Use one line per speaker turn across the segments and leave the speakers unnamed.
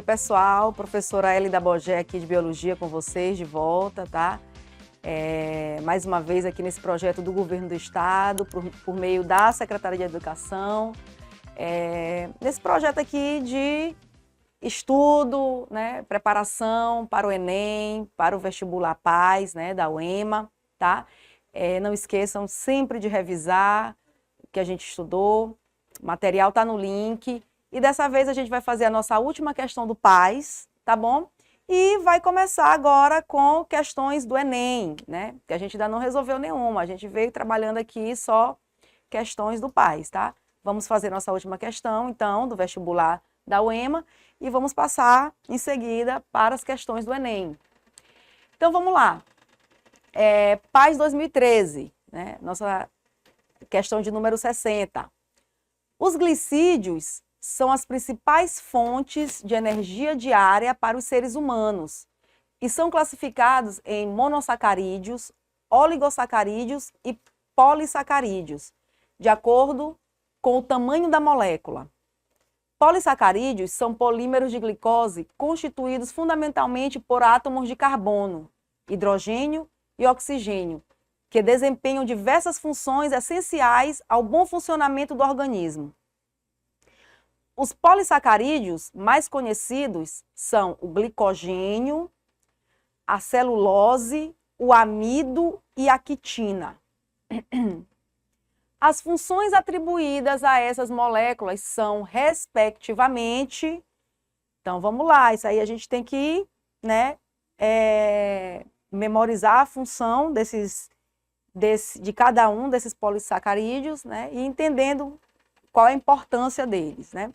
pessoal, professora Elida Bogé aqui de Biologia com vocês de volta, tá? Mais uma vez aqui nesse projeto do Governo do Estado, por meio da Secretaria de Educação, nesse projeto aqui de estudo, né, preparação para o Enem, para o vestibular PAS, né, da UEMA, tá? Não esqueçam sempre de revisar o que a gente estudou, o material está no link. E dessa vez a gente vai fazer a nossa última questão do PAS, tá bom? E vai começar agora com questões do Enem, né? Que a gente ainda não resolveu nenhuma, a gente veio trabalhando aqui só questões do PAS, tá? Vamos fazer nossa última questão, então, do vestibular da UEMA e vamos passar em seguida para as questões do Enem. Então, vamos lá. PAS 2013, né? Nossa questão de número 60. Os glicídios são as principais fontes de energia diária para os seres humanos e são classificados em monossacarídeos, oligosacarídeos e polissacarídeos, de acordo com o tamanho da molécula. Polissacarídeos são polímeros de glicose constituídos fundamentalmente por átomos de carbono, hidrogênio e oxigênio, que desempenham diversas funções essenciais ao bom funcionamento do organismo. Os polissacarídeos mais conhecidos são o glicogênio, a celulose, o amido e a quitina. As funções atribuídas a essas moléculas são, respectivamente, então vamos lá, isso aí a gente tem que, né, memorizar a função de cada um desses polissacarídeos, né, e entendendo qual é a importância deles, né.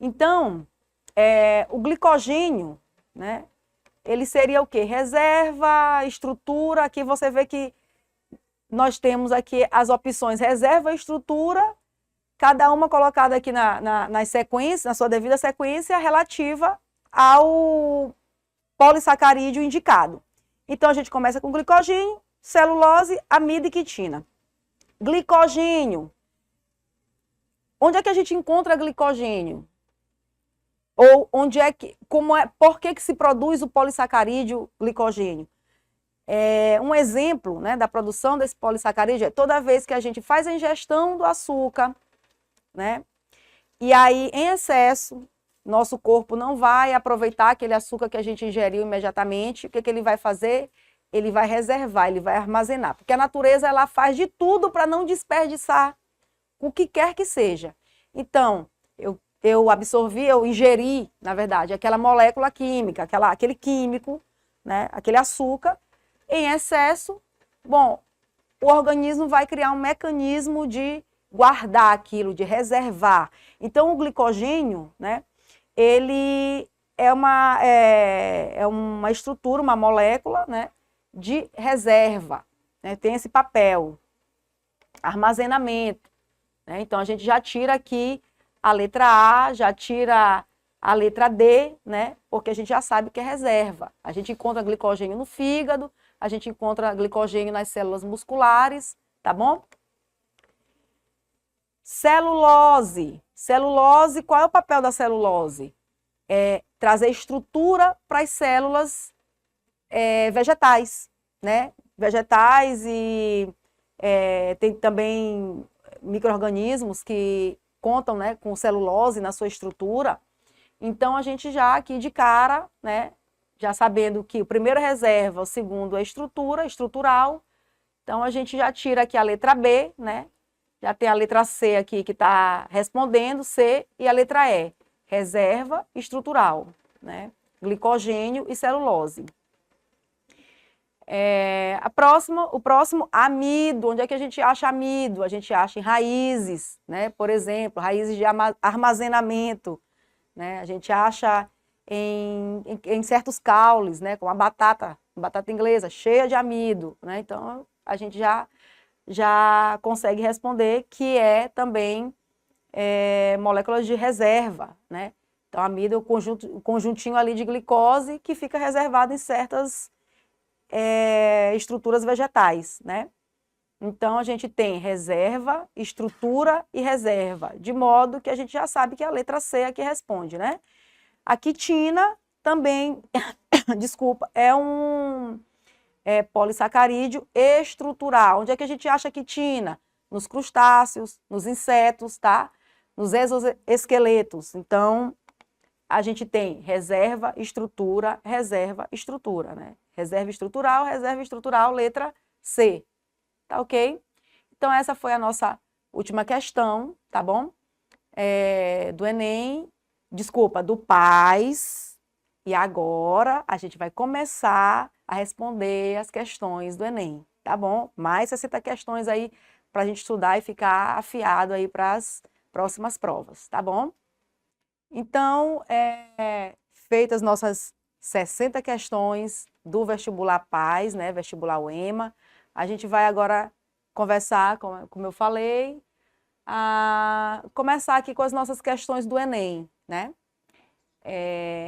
Então, o glicogênio, né, ele seria o quê? Reserva, estrutura. Aqui você vê que nós temos aqui as opções reserva e estrutura, cada uma colocada aqui nas sequências, na sua devida sequência relativa ao polissacarídeo indicado. Então, a gente começa com glicogênio, celulose, amido e quitina. Glicogênio. Onde é que a gente encontra glicogênio? Ou onde é que, por que se produz o polissacarídeo glicogênio? Um exemplo, né, da produção desse polissacarídeo é toda vez que a gente faz a ingestão do açúcar, né, e aí em excesso, nosso corpo não vai aproveitar aquele açúcar que a gente ingeriu imediatamente. O que ele vai fazer? Ele vai reservar, ele vai armazenar, porque a natureza ela faz de tudo para não desperdiçar o que quer que seja. Então, eu ingeri, na verdade, aquela molécula química, aquele químico, né, aquele açúcar, em excesso. Bom, o organismo vai criar um mecanismo de guardar aquilo, de reservar. Então, o glicogênio, né, ele é uma estrutura, uma molécula, né, de reserva, né, tem esse papel, armazenamento, né. Então, a gente já tira aqui a letra A, já tira a letra D, né? Porque a gente já sabe que é reserva. A gente encontra glicogênio no fígado, a gente encontra glicogênio nas células musculares, tá bom? Celulose. Celulose, qual é o papel da celulose? Trazer estrutura para as células vegetais, né? Vegetais e tem também micro-organismos que contam, né, com celulose na sua estrutura. Então, a gente já aqui de cara, né, já sabendo que o primeiro é reserva, o segundo é estrutura, estrutural. Então, a gente já tira aqui a letra B, né, já tem a letra C aqui que está respondendo, C, e a letra E, reserva estrutural, né, glicogênio e celulose. O próximo, amido. Onde é que a gente acha amido? A gente acha em raízes, né? Por exemplo, raízes de armazenamento, né? A gente acha em certos caules, né? Como a batata inglesa, cheia de amido, né? Então, a gente já consegue responder que é também moléculas de reserva, né? Então, amido é o conjuntinho ali de glicose que fica reservado em certas estruturas vegetais, né? Então, a gente tem reserva, estrutura e reserva, de modo que a gente já sabe que a letra C aqui responde, né? A quitina também, desculpa, é um polissacarídeo estrutural. Onde é que a gente acha quitina? Nos crustáceos, nos insetos, tá? Nos exoesqueletos. Então, a gente tem reserva, estrutura, né? Reserva estrutural, letra C. Tá ok? Então, essa foi a nossa última questão, tá bom? Do Enem, desculpa, do PAS. E agora a gente vai começar a responder as questões do Enem, tá bom? Mais 60 questões aí para a gente estudar e ficar afiado aí para as próximas provas, tá bom? Então, feitas nossas 60 questões do vestibular PAS, né, vestibular UEMA, a gente vai agora conversar, como eu falei, começar aqui com as nossas questões do Enem, né?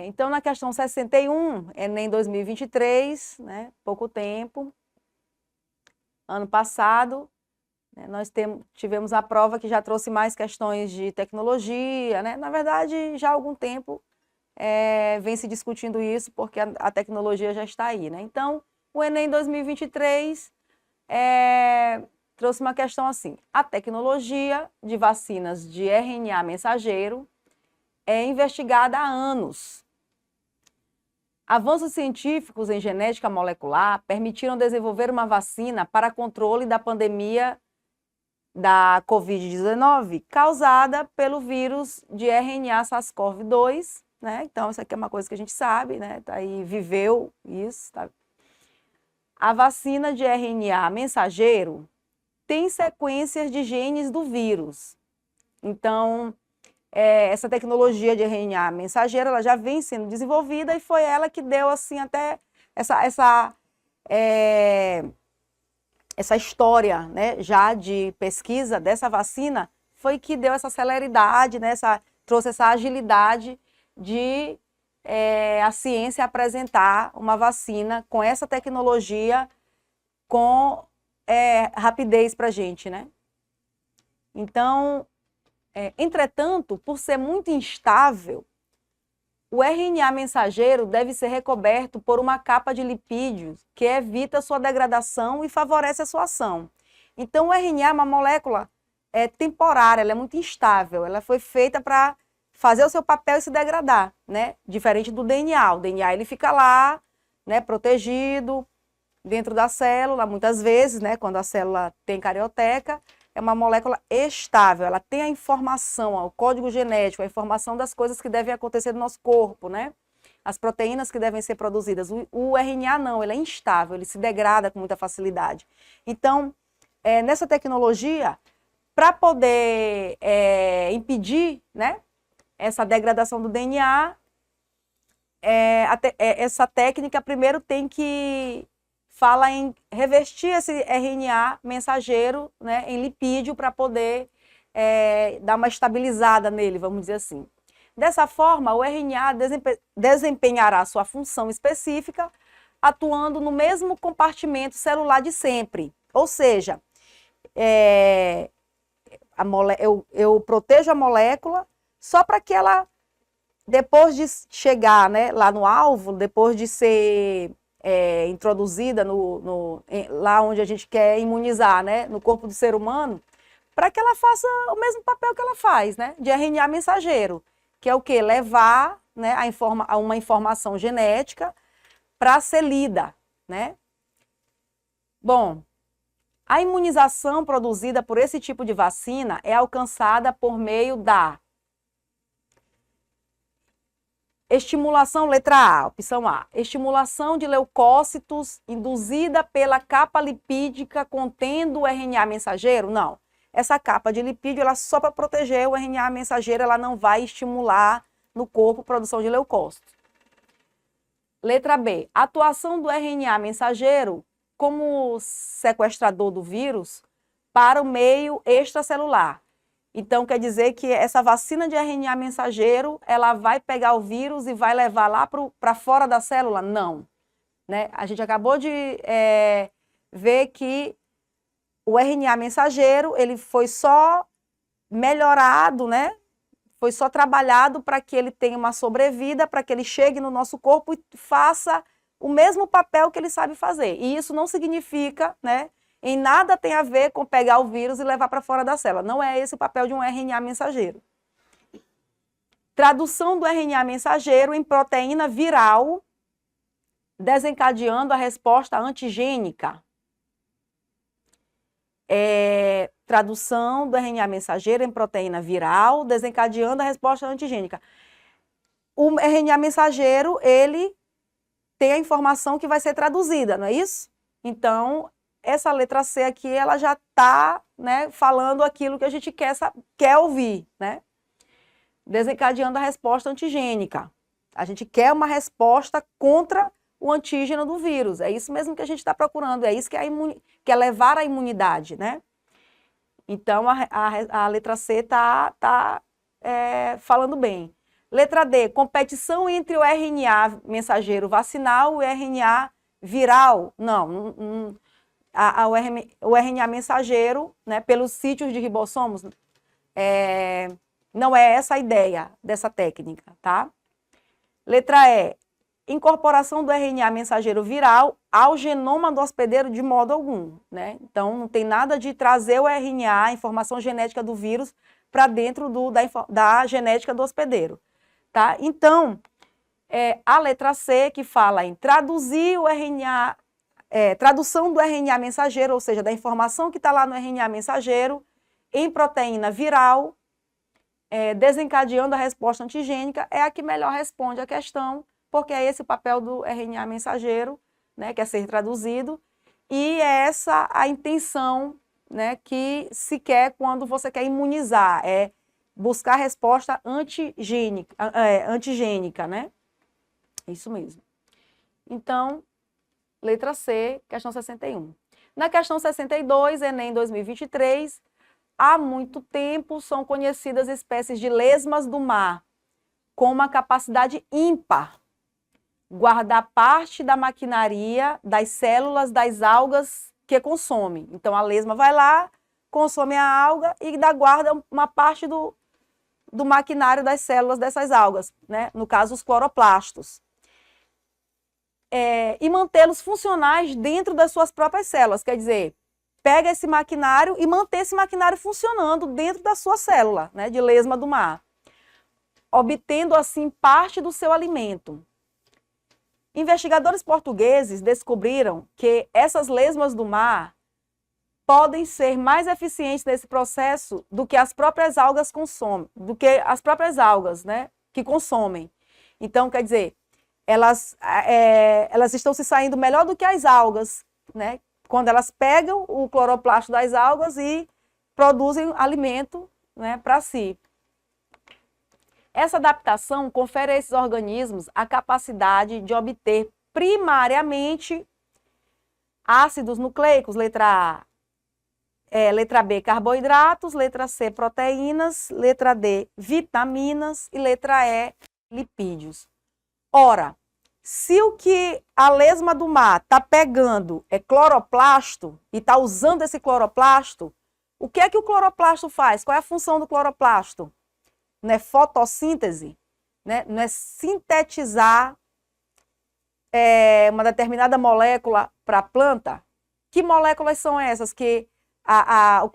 Então, na questão 61, Enem 2023, né, pouco tempo, ano passado, né, nós tivemos a prova que já trouxe mais questões de tecnologia, né? Na verdade, já há algum tempo vem se discutindo isso, porque a tecnologia já está aí, né? Então, o Enem 2023 trouxe uma questão assim: a tecnologia de vacinas de RNA mensageiro é investigada há anos. Avanços científicos em genética molecular permitiram desenvolver uma vacina para controle da pandemia da Covid-19 causada pelo vírus de RNA SARS-CoV-2, né? Então, isso aqui é uma coisa que a gente sabe, né? Tá aí, viveu isso, tá? A vacina de RNA mensageiro tem sequências de genes do vírus. Então, essa tecnologia de RNA mensageiro, ela já vem sendo desenvolvida e foi ela que deu, assim, até essa história, né, já de pesquisa dessa vacina, foi que deu essa celeridade, né, trouxe essa agilidade de a ciência apresentar uma vacina com essa tecnologia, com rapidez para a gente, né? Então, entretanto, por ser muito instável, o RNA mensageiro deve ser recoberto por uma capa de lipídios que evita sua degradação e favorece a sua ação. Então, o RNA é uma molécula temporária, ela é muito instável, ela foi feita para fazer o seu papel e se degradar, né? Diferente do DNA. O DNA ele fica lá, né, protegido dentro da célula, muitas vezes, né, quando a célula tem carioteca, é uma molécula estável, ela tem a informação, o código genético, a informação das coisas que devem acontecer no nosso corpo, né? As proteínas que devem ser produzidas. O RNA não, ele é instável, ele se degrada com muita facilidade. Então, nessa tecnologia, para poder impedir, né, essa degradação do DNA, essa técnica primeiro tem que fala em revestir esse RNA mensageiro, né, em lipídio para poder dar uma estabilizada nele, vamos dizer assim. Dessa forma, o RNA desempenhará sua função específica atuando no mesmo compartimento celular de sempre. Ou seja, eu protejo a molécula só para que ela, depois de chegar, né, lá no alvo, depois de ser introduzida lá onde a gente quer imunizar, né, no corpo do ser humano, para que ela faça o mesmo papel que ela faz, né, de RNA mensageiro, que é o quê? Levar, né, uma informação genética para ser lida, né? Bom, a imunização produzida por esse tipo de vacina é alcançada por meio da estimulação, letra A, opção A, estimulação de leucócitos induzida pela capa lipídica contendo o RNA mensageiro? Não. Essa capa de lipídio, ela só para proteger o RNA mensageiro, ela não vai estimular no corpo a produção de leucócitos. Letra B, atuação do RNA mensageiro como sequestrador do vírus para o meio extracelular. Então, quer dizer que essa vacina de RNA mensageiro, ela vai pegar o vírus e vai levar lá para fora da célula? Não. Né? A gente acabou de ver que o RNA mensageiro, ele foi só melhorado, né? Foi só trabalhado para que ele tenha uma sobrevida, para que ele chegue no nosso corpo e faça o mesmo papel que ele sabe fazer. E isso não significa, né, em nada tem a ver com pegar o vírus e levar para fora da célula. Não é esse o papel de um RNA mensageiro. Tradução do RNA mensageiro em proteína viral, desencadeando a resposta antigênica. Tradução do RNA mensageiro em proteína viral, desencadeando a resposta antigênica. O RNA mensageiro, ele tem a informação que vai ser traduzida, não é isso? Então, essa letra C aqui, ela já está, né, falando aquilo que a gente quer ouvir, né? Desencadeando a resposta antigênica. A gente quer uma resposta contra o antígeno do vírus. É isso mesmo que a gente está procurando, é isso que é levar a imunidade, né? Então, a letra C está falando bem. Letra D, competição entre o RNA mensageiro vacinal e o RNA viral. Não, o RNA mensageiro, né, pelos sítios de ribossomos, não é essa a ideia dessa técnica, tá? Letra E, incorporação do RNA mensageiro viral ao genoma do hospedeiro de modo algum, né? Então, não tem nada de trazer o RNA, a informação genética do vírus, para dentro da genética do hospedeiro, tá? Então, a letra C, que fala em traduzir o RNA, tradução do RNA mensageiro, ou seja, da informação que está lá no RNA mensageiro, em proteína viral, desencadeando a resposta antigênica, é a que melhor responde a questão, porque é esse o papel do RNA mensageiro, né, que é ser traduzido, e é essa a intenção, né, que se quer quando você quer imunizar, é buscar a resposta antigênica, né? Isso mesmo. Então, letra C, questão 61. Na questão 62, Enem 2023, há muito tempo são conhecidas espécies de lesmas do mar, com uma capacidade ímpar, guardar parte da maquinaria das células das algas que consome. Então, a lesma vai lá, consome a alga e guarda uma parte do maquinário das células dessas algas, né? No caso, os cloroplastos. E mantê-los funcionais dentro das suas próprias células, quer dizer, pega esse maquinário e manter esse maquinário funcionando dentro da sua célula, né, de lesma do mar, obtendo assim parte do seu alimento. Investigadores portugueses descobriram que essas lesmas do mar podem ser mais eficientes nesse processo do que as próprias algas consomem, né, que consomem. Então, quer dizer, elas estão se saindo melhor do que as algas, né, quando elas pegam o cloroplasto das algas e produzem alimento, né, para si. Essa adaptação confere a esses organismos a capacidade de obter primariamente ácidos nucleicos, letra A, letra B, carboidratos, letra C, proteínas, letra D, vitaminas e letra E, lipídios. Ora, se o que a lesma do mar está pegando é cloroplasto e está usando esse cloroplasto, o que é que o cloroplasto faz? Qual é a função do cloroplasto? Não é fotossíntese, né? Não é sintetizar uma determinada molécula para a planta? Que moléculas são essas que o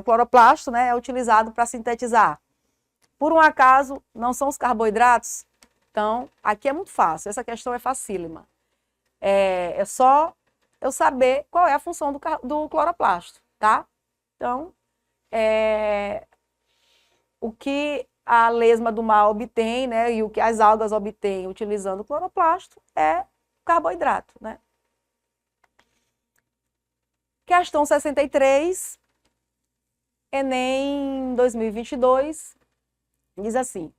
cloroplasto, né, é utilizado para sintetizar? Por um acaso, não são os carboidratos? Então, aqui é muito fácil, essa questão é facílima. É só eu saber qual é a função do cloroplasto, tá? Então, o que a lesma do mar obtém, né, e o que as algas obtêm utilizando o cloroplasto é carboidrato, né? Questão 63, Enem 2022, diz assim: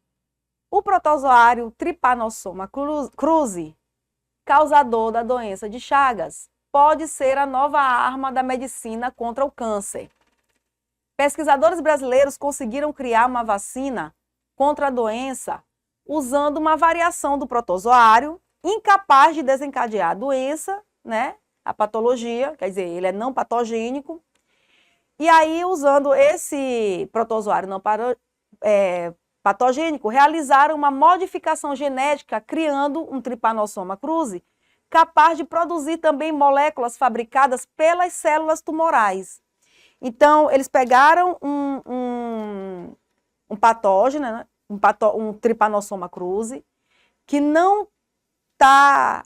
o protozoário Trypanosoma cruzi, causador da doença de Chagas, pode ser a nova arma da medicina contra o câncer. Pesquisadores brasileiros conseguiram criar uma vacina contra a doença usando uma variação do protozoário incapaz de desencadear a doença, né, a patologia, quer dizer, ele é não patogênico. E aí, usando esse protozoário patogênico, realizaram uma modificação genética criando um Trypanosoma cruzi capaz de produzir também moléculas fabricadas pelas células tumorais. Então, eles pegaram um patógeno, né? um Trypanosoma cruzi, que não está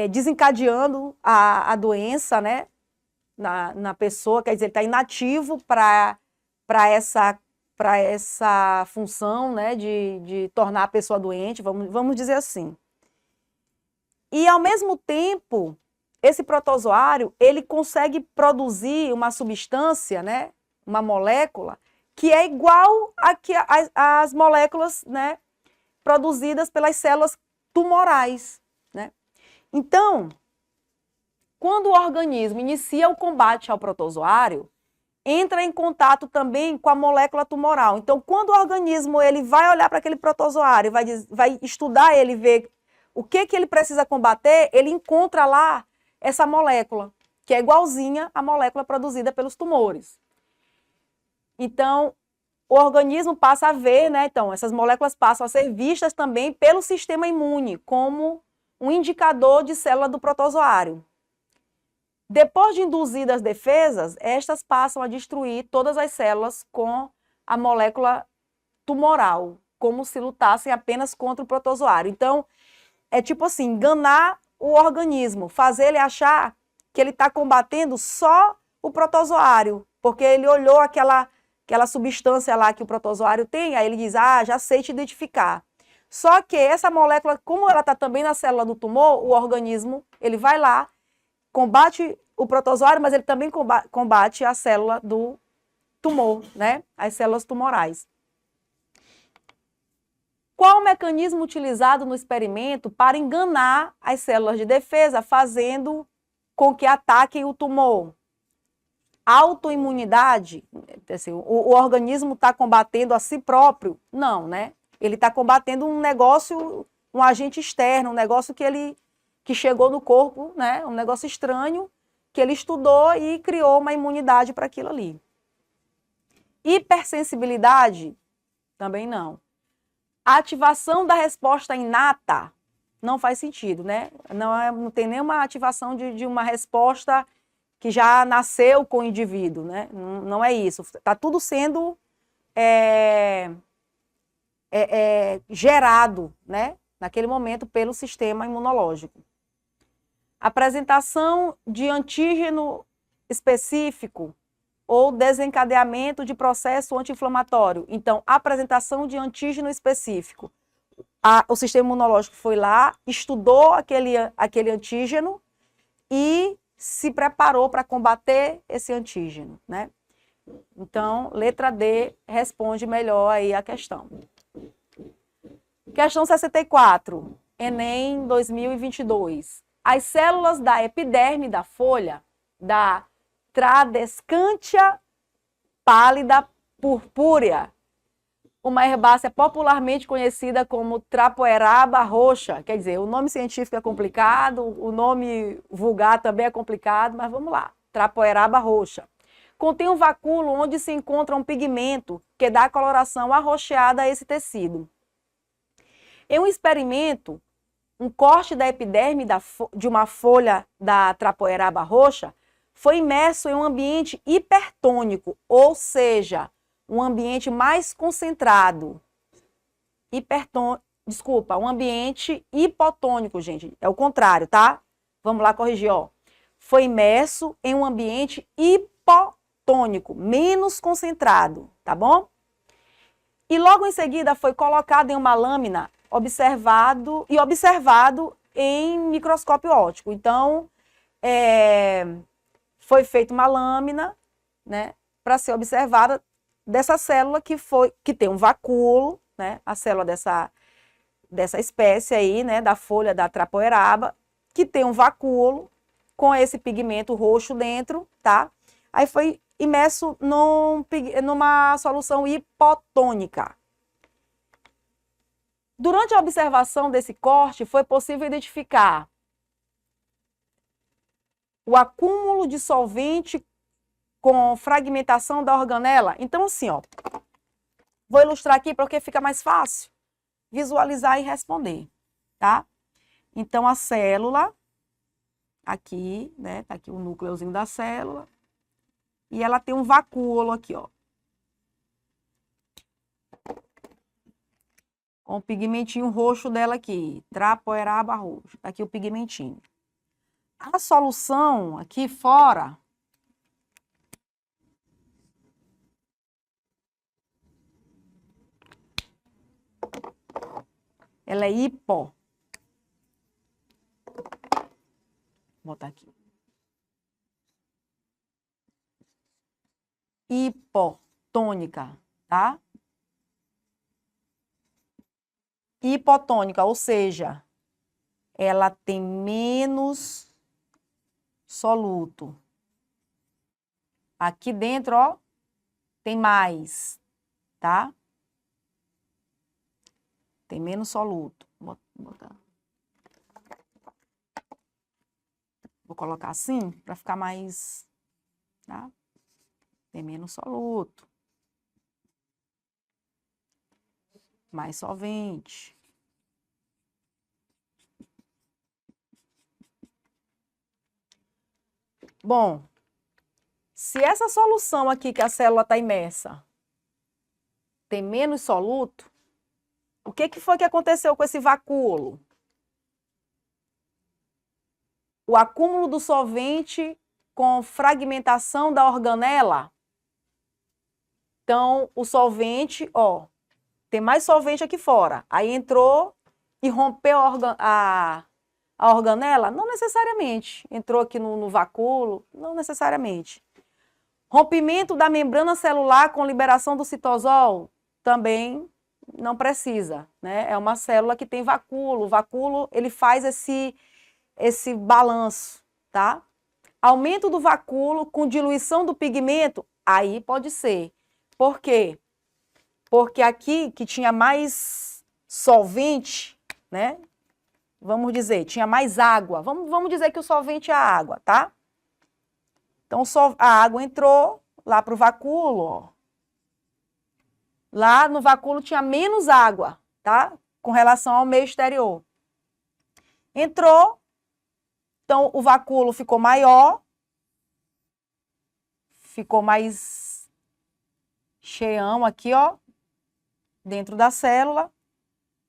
desencadeando a doença, né? na pessoa, quer dizer, ele está inativo para essa função, né, de tornar a pessoa doente, vamos dizer assim. E, ao mesmo tempo, esse protozoário, ele consegue produzir uma substância, né, uma molécula, que é igual às moléculas, né, produzidas pelas células tumorais, né? Então, quando o organismo inicia o combate ao protozoário, entra em contato também com a molécula tumoral. Então, quando o organismo ele vai olhar para aquele protozoário, vai estudar ele, ver o que ele precisa combater, ele encontra lá essa molécula, que é igualzinha à molécula produzida pelos tumores. Então, o organismo passa a ver, né? Então, essas moléculas passam a ser vistas também pelo sistema imune, como um indicador de célula do protozoário. Depois de induzidas as defesas, estas passam a destruir todas as células com a molécula tumoral, como se lutassem apenas contra o protozoário. Então, é tipo assim, enganar o organismo, fazer ele achar que ele está combatendo só o protozoário, porque ele olhou aquela substância lá que o protozoário tem, aí ele diz, já sei te identificar. Só que essa molécula, como ela está também na célula do tumor, o organismo, ele vai lá, combate o protozoário, mas ele também combate a célula do tumor, né? As células tumorais. Qual o mecanismo utilizado no experimento para enganar as células de defesa, fazendo com que ataquem o tumor? Autoimunidade? Assim, o organismo está combatendo a si próprio? Não, né? Ele está combatendo um negócio, um agente externo, um negócio que chegou no corpo, né? Um negócio estranho, que ele estudou e criou uma imunidade para aquilo ali. Hipersensibilidade? Também não. A ativação da resposta inata não faz sentido, né? Não tem nenhuma ativação de uma resposta que já nasceu com o indivíduo, né? Não é isso. Está tudo sendo gerado, né? Naquele momento pelo sistema imunológico. Apresentação de antígeno específico ou desencadeamento de processo anti-inflamatório. Então, apresentação de antígeno específico. O sistema imunológico foi lá, estudou aquele antígeno e se preparou para combater esse antígeno, né? Então, letra D responde melhor aí a questão. Questão 64, Enem 2022. As células da epiderme da folha da Tradescantia pálida purpúrea, uma herbácea popularmente conhecida como Trapoeraba roxa. Quer dizer, o nome científico é complicado, o nome vulgar também é complicado, mas vamos lá. Trapoeraba roxa. Contém um vacúolo onde se encontra um pigmento que dá coloração arroxeada a esse tecido. Em um experimento, um corte da epiderme de uma folha da Trapoeraba roxa foi imerso em um ambiente hipertônico, ou seja, um ambiente mais concentrado. Um ambiente hipotônico, gente. É o contrário, tá? Vamos lá corrigir, ó. Foi imerso em um ambiente hipotônico, menos concentrado, tá bom? E logo em seguida foi colocado em uma lâmina observado em microscópio óptico. Então, foi feita uma lâmina, né, para ser observada dessa célula que tem um vacúolo, né, a célula dessa espécie aí, né, da folha da Trapoeraba, que tem um vacúolo com esse pigmento roxo dentro, tá? Aí foi imerso numa solução hipotônica. Durante a observação desse corte, foi possível identificar o acúmulo de solvente com fragmentação da organela. Então, assim, ó, vou ilustrar aqui porque fica mais fácil visualizar e responder, tá? Então, a célula, aqui, né, tá aqui o núcleozinho da célula, e ela tem um vacúolo aqui, ó, com o pigmentinho roxo dela aqui, trapoeraba roxo, tá aqui o pigmentinho. A solução aqui fora, ela é hipo. Vou botar aqui. Hipotônica, tá? Hipotônica, ou seja, ela tem menos soluto. Aqui dentro, ó, tem mais, tá? Tem menos soluto. Vou botar. Vou colocar assim para ficar mais, tá? Tem menos soluto. Mais solvente. Bom, se essa solução aqui que a célula está imersa tem menos soluto, o que foi que aconteceu com esse vacúolo? O acúmulo do solvente com fragmentação da organela. Então, o solvente, ó, tem mais solvente aqui fora. Aí entrou e rompeu a organela? Não necessariamente. Entrou aqui no vacúolo? Não necessariamente. Rompimento da membrana celular com liberação do citosol? Também não precisa, né? É uma célula que tem vacúolo. O vacúolo, ele faz esse balanço, tá? Aumento do vacúolo com diluição do pigmento? Aí pode ser. Por quê? Porque aqui que tinha mais solvente, né? Vamos dizer, tinha mais água. Vamos dizer que o solvente é a água, tá? Então, a água entrou lá para o vacúolo, ó. Lá no vacúolo tinha menos água, tá? Com relação ao meio exterior. Entrou, então o vacúolo ficou maior, ficou mais cheião aqui, ó, dentro da célula.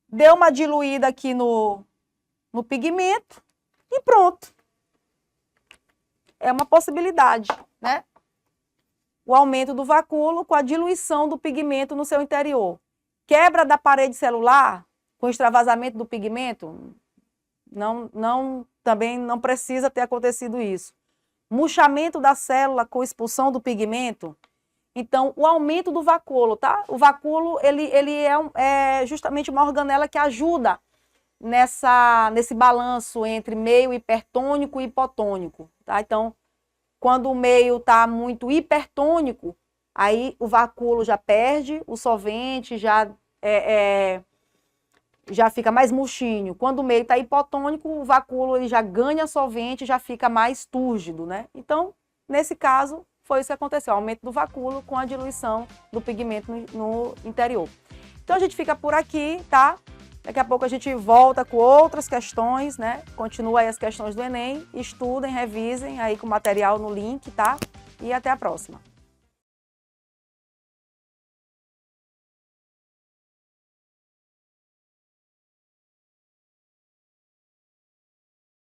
Deu uma diluída aqui no pigmento e pronto. É uma possibilidade, né? O aumento do vacúolo com a diluição do pigmento no seu interior. Quebra da parede celular com extravasamento do pigmento? Também não precisa ter acontecido isso. Murchamento da célula com expulsão do pigmento? Então, o aumento do vacúolo, tá? O vacúolo, ele é justamente uma organela que ajuda nesse balanço entre meio hipertônico e hipotônico, tá? Então, quando o meio está muito hipertônico, aí o vacúolo já perde, o solvente já fica mais murchinho. Quando o meio está hipotônico, o vacúolo ele já ganha solvente, já fica mais túrgido, né? Então, nesse caso, foi isso que aconteceu, aumento do vacúolo com a diluição do pigmento no interior. Então, a gente fica por aqui, tá? Daqui a pouco a gente volta com outras questões, né? Continua aí as questões do Enem, estudem, revisem aí com o material no link, tá? E até a próxima.